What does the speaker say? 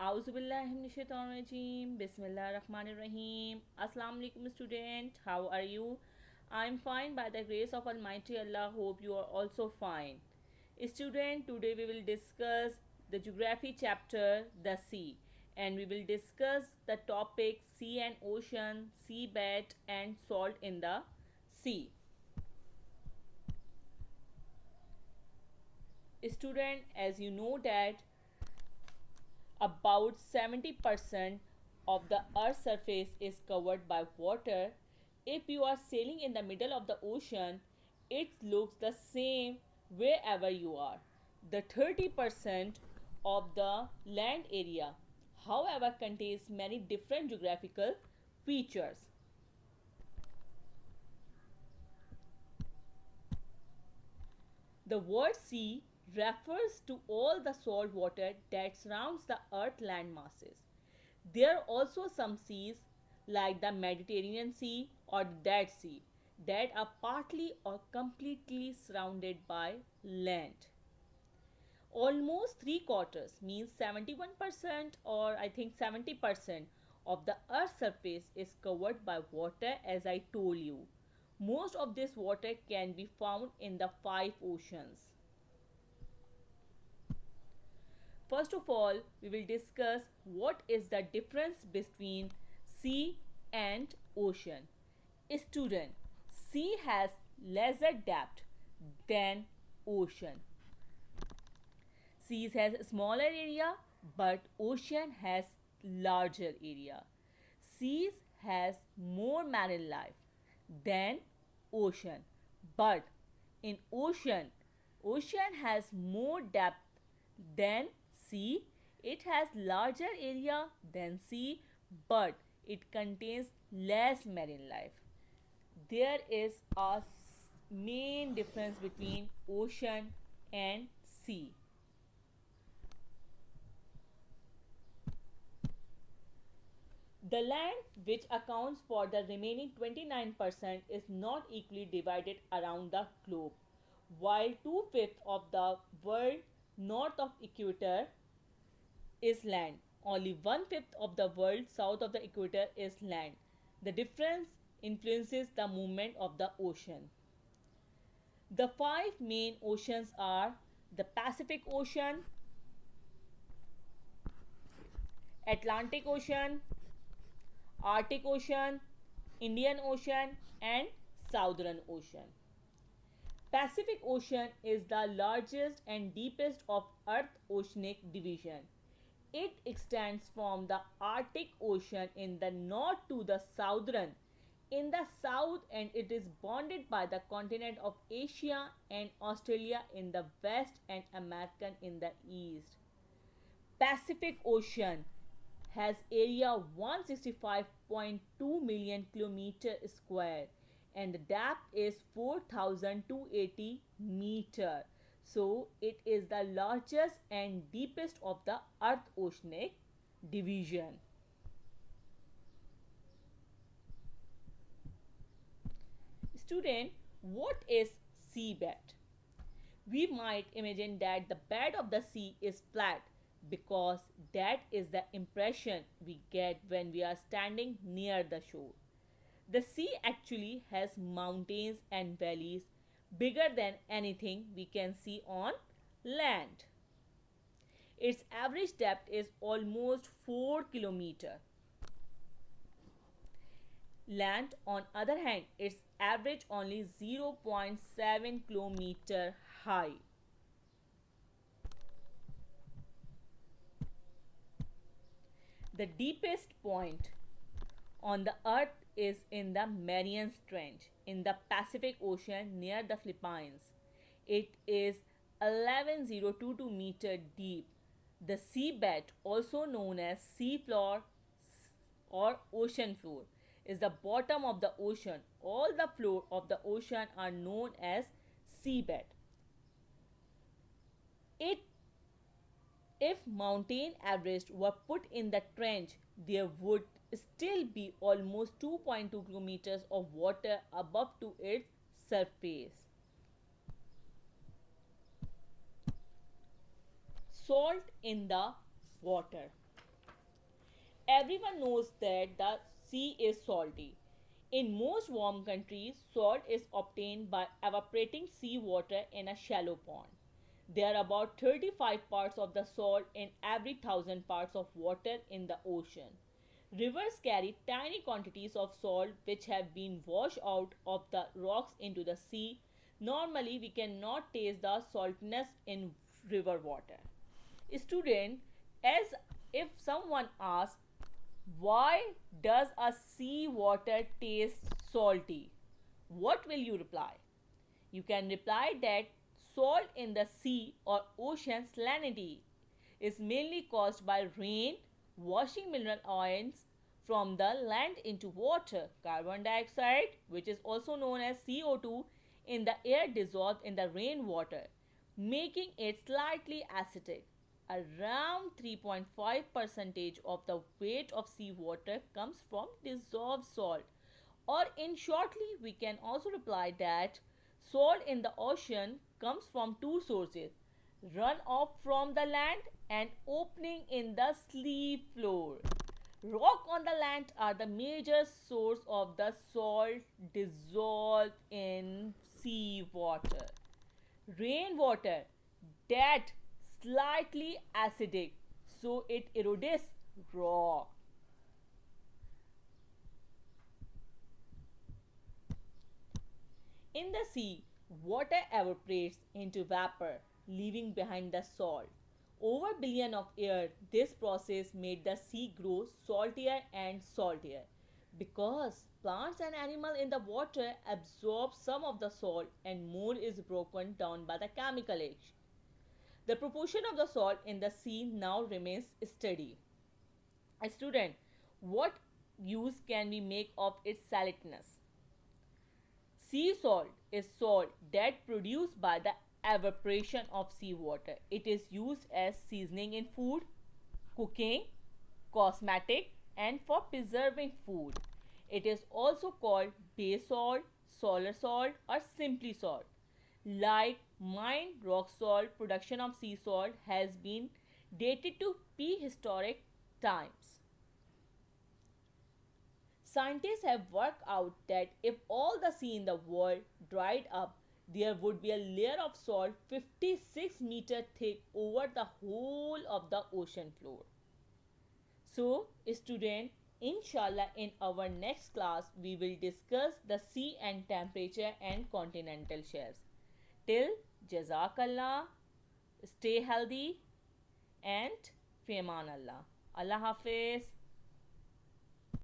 Auzubillahiminashaitanirrajim. Bismillahirrahmanirrahim. Assalamu alaikum student. How are you? I'm fine by the grace of Almighty Allah. Hope you are also fine. Student, today we will discuss the geography chapter, the sea, and we will discuss the topic sea and ocean, seabed and salt in the sea. Student, as you know that about 70% of the earth's surface is covered by water. If you are sailing in the middle of the ocean, it looks the same wherever you are. The 30% of the land area, however, contains many different geographical features. The word sea refers to all the salt water that surrounds the earth land masses. There are also some seas like the Mediterranean Sea or the Dead Sea that are partly or completely surrounded by land. Almost three quarters means 71% or I think 70% of the earth's surface is covered by water, as I told you. Most of this water can be found in the five oceans. First of all, we will discuss what is the difference between sea and ocean. Student, sea has lesser depth than ocean. Seas has smaller area, but ocean has larger area. Seas has more marine life than ocean, but in ocean has more depth than sea. It has larger area than sea, but it contains less marine life. There is a main difference between ocean and sea. The land, which accounts for the remaining 29%, is not equally divided around the globe. While two-fifths of the world north of equator is land, only one-fifth of the world south of the equator is land. The difference influences the movement of the ocean. The five main oceans are the Pacific Ocean, Atlantic Ocean, Arctic Ocean, Indian Ocean, and Southern Ocean. Pacific Ocean is the largest and deepest of Earth oceanic division. It extends from the Arctic Ocean in the north to the southern in the south, and it is bounded by the continent of Asia and Australia in the west and America in the east. Pacific Ocean has area 165.2 million kilometer square and the depth is 4280 meter. So it is the largest and deepest of the earth oceanic division. Student, what is seabed? We might imagine that the bed of the sea is flat because that is the impression we get when we are standing near the shore. The sea actually has mountains and valleys bigger than anything we can see on land. Its average depth is almost 4 kilometers. Land, on other hand, its average only 0.7 kilometer high. The deepest point on the earth is in the Mariana Trench in the Pacific Ocean near the Philippines. It is 11022 meter deep. The seabed, also known as sea floor or ocean floor, is the bottom of the ocean. All the floor of the ocean are known as seabed. It If mountain Everest were put in the trench, there would still be almost 2.2 kilometers of water above to its surface. Salt in the water. Everyone knows that the sea is salty. In most warm countries, salt is obtained by evaporating seawater in a shallow pond. There are about 35 parts of the salt in every 1,000 parts of water in the ocean. Rivers carry tiny quantities of salt which have been washed out of the rocks into the sea. Normally, we cannot taste the saltness in river water. Student, as if someone asks, why does a sea water taste salty? What will you reply? You can reply that salt in the sea or ocean salinity is mainly caused by rain washing mineral ions from the land into water. Carbon dioxide, which is also known as CO2, in the air dissolved in the rainwater, making it slightly acidic. Around 3.5 percentage of the weight of seawater comes from dissolved salt. Or in shortly, we can also reply that salt in the ocean comes from two sources: runoff from the land and opening in the sea floor. Rock on the land are the major source of the salt dissolved in seawater. Rainwater, that slightly acidic, so it erodes rock. In the sea, water evaporates into vapor, leaving behind the salt. Over billion of years, this process made the sea grow saltier and saltier. Because plants and animals in the water absorb some of the salt and more is broken down by the chemical action. The proportion of the salt in the sea now remains steady. A student, what use can we make of its saltiness? Sea salt is salt that produced by the evaporation of seawater. It is used as seasoning in food, cooking, cosmetic, and for preserving food. It is also called bay salt, solar salt, or simply salt. Like mined rock salt, production of sea salt has been dated to prehistoric times. Scientists have worked out that if all the sea in the world dried up, there would be a layer of salt 56-meter thick over the whole of the ocean floor. So, student, inshallah, in our next class, we will discuss the sea and temperature and continental shelves. Till Jazakallah, stay healthy and Feman Allah. Allah Hafiz.